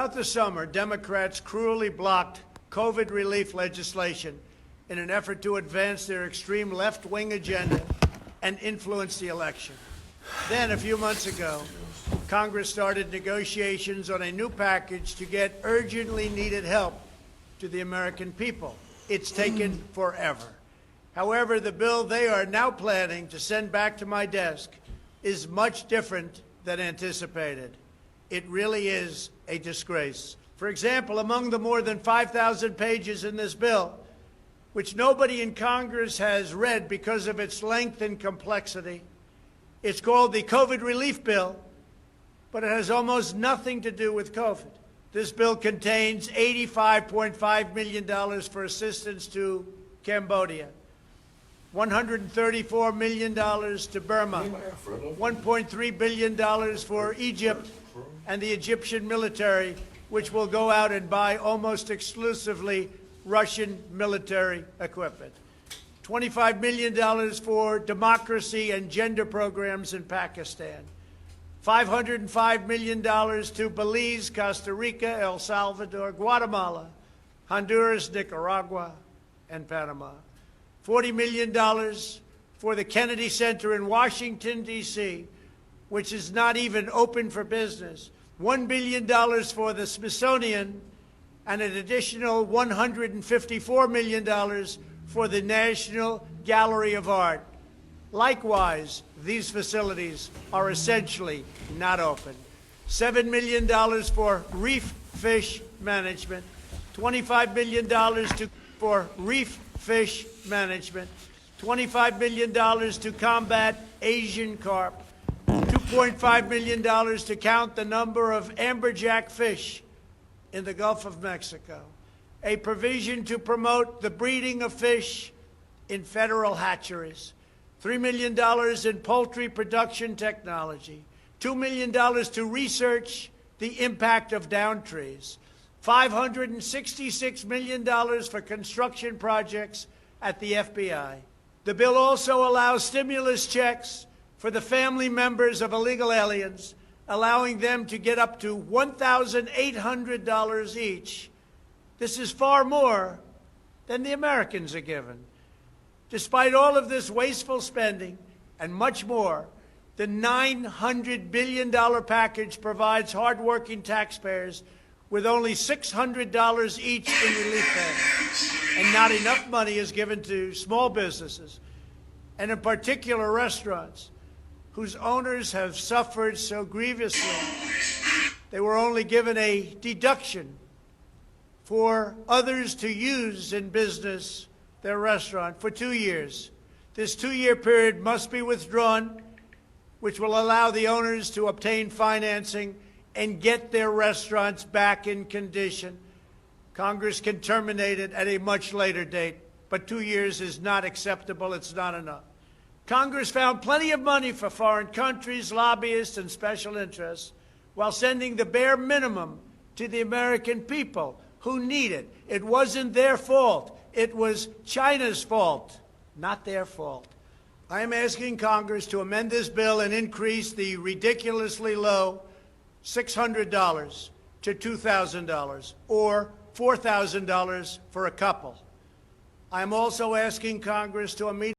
Throughout the summer, Democrats cruelly blocked COVID relief legislation in an effort to advance their extreme left-wing agenda and influence the election. Then, a few months ago, Congress started negotiations on a new package to get urgently needed help to the American people. It's taken forever. However, the bill they are now planning to send back to my desk is much different than anticipated. It really is a disgrace. For example, among the more than 5,000 pages in this bill, which nobody in Congress has read because of its length and complexity, it's called the COVID Relief Bill, but it has almost nothing to do with COVID. This bill contains $85.5 million for assistance to Cambodia, $134 million to Burma, $1.3 billion for Egypt and the Egyptian military, which will go out and buy almost exclusively Russian military equipment, $25 million for democracy and gender programs in Pakistan, $505 million to Belize, Costa Rica, El Salvador, Guatemala, Honduras, Nicaragua, and Panama, $40 million for the Kennedy Center in Washington, D.C., which is not even open for business, $1 billion for the Smithsonian, and an additional $154 million for the National Gallery of Art. Likewise, these facilities are essentially not open. $7 million for reef fish management, $25 million for reef fish management, $25 million to combat Asian carp, $2.5 million to count the number of amberjack fish in the Gulf of Mexico, a provision to promote the breeding of fish in federal hatcheries, $3 million in poultry production technology, $2 million to research the impact of down trees, $566 million for construction projects at the FBI. The bill also allows stimulus checks for the family members of illegal aliens, allowing them to get up to $1,800 each. This is far more than the Americans are given. Despite all of this wasteful spending and much more, the $900 billion package provides hardworking taxpayers with only $600 each in relief payments, and not enough money is given to small businesses, and in particular restaurants, whose owners have suffered so grievously. They were only given a deduction for others to use in business their restaurant for 2 years. This 2-year period must be withdrawn, which will allow the owners to obtain financing and get their restaurants back in condition. Congress can terminate it at a much later date, but 2 years is not acceptable. It's not enough. Congress found plenty of money for foreign countries, lobbyists, and special interests, while sending the bare minimum to the American people who need it. It wasn't their fault. It was China's fault, not their fault. I am asking Congress to amend this bill and increase the ridiculously low $600 to $2,000 or $4,000 for a couple. I am also asking Congress to immediately